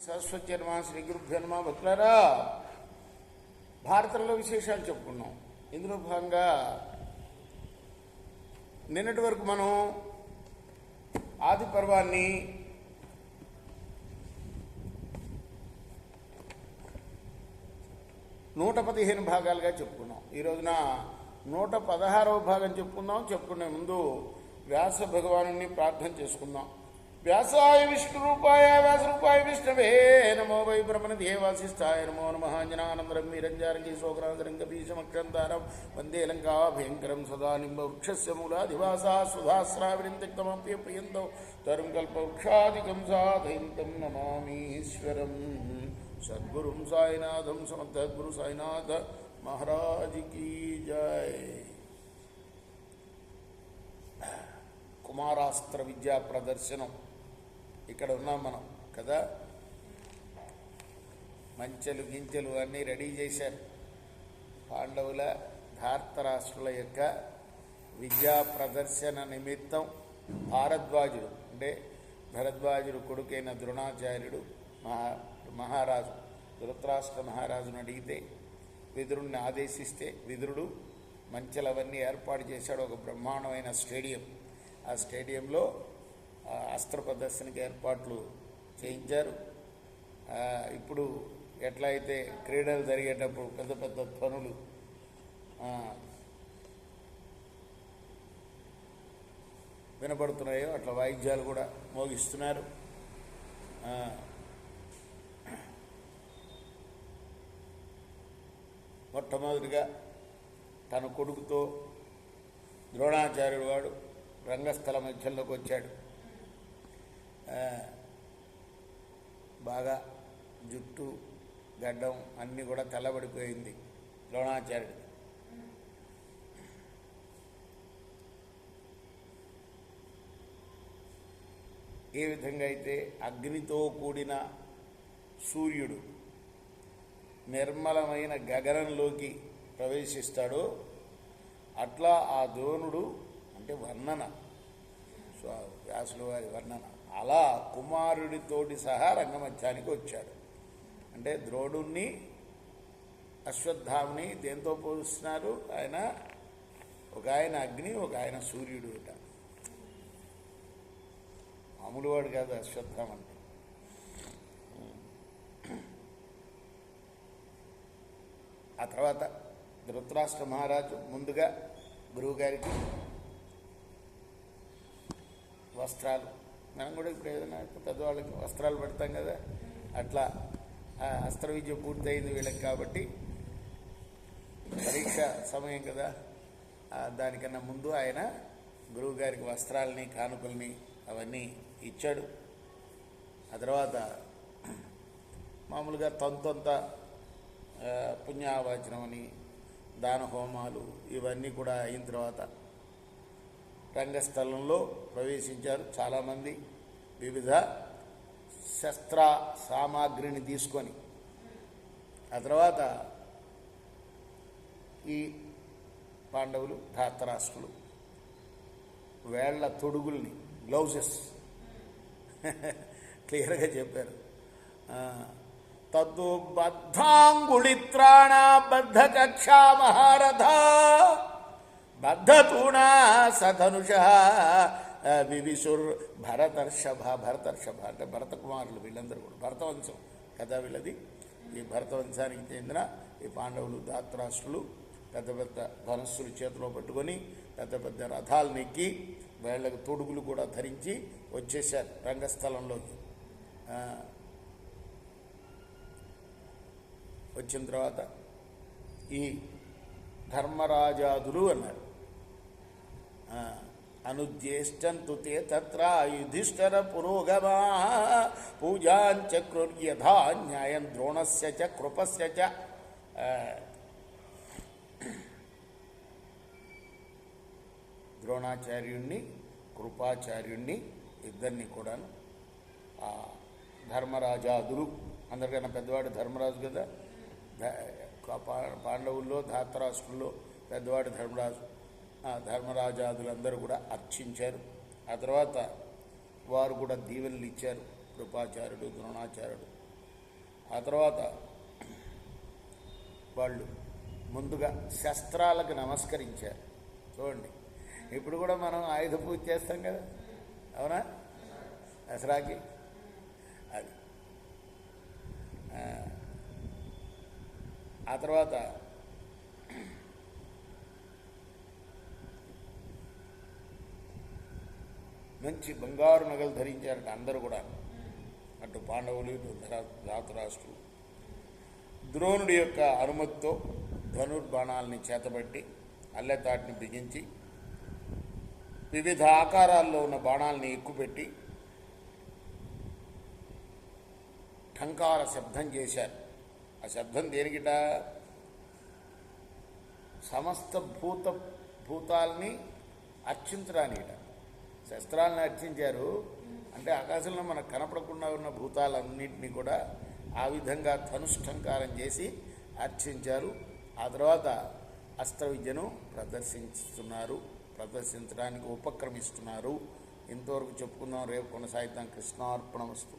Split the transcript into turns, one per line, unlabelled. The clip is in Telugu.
సరస్వతి నమ శ్రీ గురుభ్యో నమ భక్తులారా, భారతంలో విశేషాలు చెప్పుకున్నాం. ఇందులో భాగంగా నిన్నటి వరకు మనం ఆది పర్వాన్ని నూట 15 భాగాలుగా చెప్పుకున్నాం. ఈ రోజున 116వ భాగం చెప్పుకునే ముందు వ్యాస భగవాను ప్రార్థన చేసుకుందాం. వ్యాసాయ విష్ణురూపాయ వ్యాసరూపాయ విష్ణవే నమో వై బ్రహ్మణిధే వాసిష్ఠాయ నమో నమః. అంజనానందరం మీరంజానకీ శోకరాంతరంగబీజమక్షంతారం వందే లంకా భయంకరం సదా నింబవృక్షస్య మూలాధివాసా సుధాస్రావిణిం తిక్తమప్య ప్రియంతో తరుం కల్పవృక్షాదికం సాధయంతం నమామీశ్వరం సద్గురుం సాయినాథం సమర్థగురు సాయినాథ మహారాజ్ కీ జై. కుమారాస్త్ర విద్యా ప్రదర్శనం ఇక్కడ ఉన్నాం మనం కదా. మంచెలు గించెలు అన్నీ రెడీ చేశారు. పాండవుల ధార్తరాష్ట్రుల యొక్క విద్యా ప్రదర్శన నిమిత్తం భారద్వాజుడు అంటే భరద్వాజుడు కొడుకైన ద్రోణాచార్యుడు మహారాజు ధృతరాష్ట్ర మహారాజును అడిగితే విదురుణ్ణి ఆదేశిస్తే విదురుడు మంచెలవన్నీ ఏర్పాటు చేశాడు. ఒక బ్రహ్మాండమైన స్టేడియం. ఆ స్టేడియంలో అస్త్ర ప్రదర్శనకి ఏర్పాట్లు చేయించారు. ఇప్పుడు ఎట్లా అయితే క్రీడలు జరిగేటప్పుడు పెద్ద పెద్ద ధ్వనులు వినపడుతున్నాయో అట్లా వాయిద్యాలు కూడా మోగిస్తున్నారు. మొట్టమొదటిగా తన కొడుకుతో ద్రోణాచార్యుడు వాడు రంగస్థల మధ్యంలోకి వచ్చాడు. బాగా జుట్టు గడ్డం అన్నీ కూడా తెల్లబడిపోయింది ద్రోణాచార్యుడు. ఏ విధంగా అయితే అగ్నితో కూడిన సూర్యుడు నిర్మలమైన గగనంలోకి ప్రవేశిస్తాడో అట్లా ఆ ద్రోణుడు అంటే వర్ణన, వ్యాసుల వారి వర్ణన, అలా కుమారుడితోటి సహా రంగమధ్యానికి వచ్చాడు. అంటే ద్రోణుణ్ణి అశ్వత్థామని దేంతో పోలుస్తున్నారు? ఒక ఆయన అగ్ని, ఒక ఆయన సూర్యుడు అట. మామూలు వాడు కాదు అశ్వత్థామ అంటే. ఆ తర్వాత ధృతరాష్ట్ర మహారాజు ముందుగా గురువుగారికి వస్త్రాలు, మనం కూడా ఇప్పుడు ఏదైనా పెద్దవాళ్ళకి వస్త్రాలు పెడతాం కదా, అట్లా అస్త్ర విద్య పూర్తయింది వీళ్ళకి. కాబట్టి పరీక్ష సమయం కదా, దానికన్నా ముందు ఆయన గురువుగారికి వస్త్రాలని కానుకల్ని అవన్నీ ఇచ్చాడు. ఆ తర్వాత మామూలుగా తంతొంత పుణ్యావాచనం అని దాన హోమాలు ఇవన్నీ కూడా అయిన తర్వాత రంగస్థలంలో ప్రవేశించారు. చాలామంది వివిధ శస్త్ర సామాగ్రిని తీసుకొని. ఆ తర్వాత ఈ పాండవులు ధార్తరాష్ట్రులు వేళ్ల తొడుగుల్ని, గ్లౌజెస్ క్లియర్గా చెప్పారు. తద్దు బద్ధాంగుళిత్రాణ బద్ధ కక్షా మహారథ బద్ధతూణా సధనుష వివిశుర్ భరతర్షభ. భరతర్షభ అంటే భరత కుమారులు వీళ్ళందరూ కూడా భరతవంశం కదా వీళ్ళది. ఈ భరతవంశానికి చెందిన ఈ పాండవులు ధార్తరాష్ట్రులు పెద్ద పెద్ద ధనస్సులు చేతిలో పట్టుకొని పెద్ద పెద్ద రథాలను ఎక్కి వీళ్ళకు తొడుగులు కూడా ధరించి వచ్చేసారు రంగస్థలంలోకి. వచ్చిన తర్వాత ఈ ధర్మరాజాదులు అన్నారు. అనుజ్యేష్టంతు తే తత్ర యుధిష్ఠిర పురోగమా పూజాంచక్రుర్యథా న్యాయం ద్రోణస్య చ కృపస్య చ. ద్రోణాచార్యుణ్ణి కృపాచార్యుణ్ణి ఇద్దరిని కూడాను ధర్మరాజాదులు, అందరికన్నా పెద్దవాడు ధర్మరాజు కదా. పాండవుల్లో ధార్తరాష్ట్రుల్లో పెద్దవాడు ధర్మరాజు. ధర్మరాజాదులందరూ కూడా అర్చించారు. ఆ తర్వాత వారు కూడా దీవెనలు ఇచ్చారు. కృపాచార్యుడు, ద్రోణాచార్యుడు ఆ తర్వాత వాళ్ళు ముందుగా శస్త్రాలకు నమస్కరించారు. చూడండి, ఇప్పుడు కూడా మనం ఆయుధ పూజ చేస్తాం కదా, అవునా? దసరాకి అది. ఆ తర్వాత మంచి బంగారు నగలు ధరించారట అందరూ కూడా. అటు పాండవులు, ఇటు ధాతరాష్ట్రులు. ద్రోణుడి యొక్క అనుమతితో ధనుర్బాణాలని చేతబట్టి అల్లెతాటిని బిగించి వివిధ ఆకారాల్లో ఉన్న బాణాలని ఎక్కుపెట్టి ఠంకార శబ్దం చేశారు. ఆ శబ్దం దేనికిట? సమస్త భూతాలని అర్చించడానికిట. శస్త్రాలను అర్చించారు అంటే ఆకాశంలో మనకు కనపడకుండా ఉన్న భూతాలన్నింటినీ కూడా ఆ విధంగా ధనుష్ఠంకారం చేసి అర్చించారు. ఆ తర్వాత అస్త్ర విద్యను ప్రదర్శించడానికి ఉపక్రమిస్తున్నారు. ఇంతవరకు చెప్పుకుందాం, రేపు కొనసాగిద్దాం. కృష్ణార్పణమస్తు.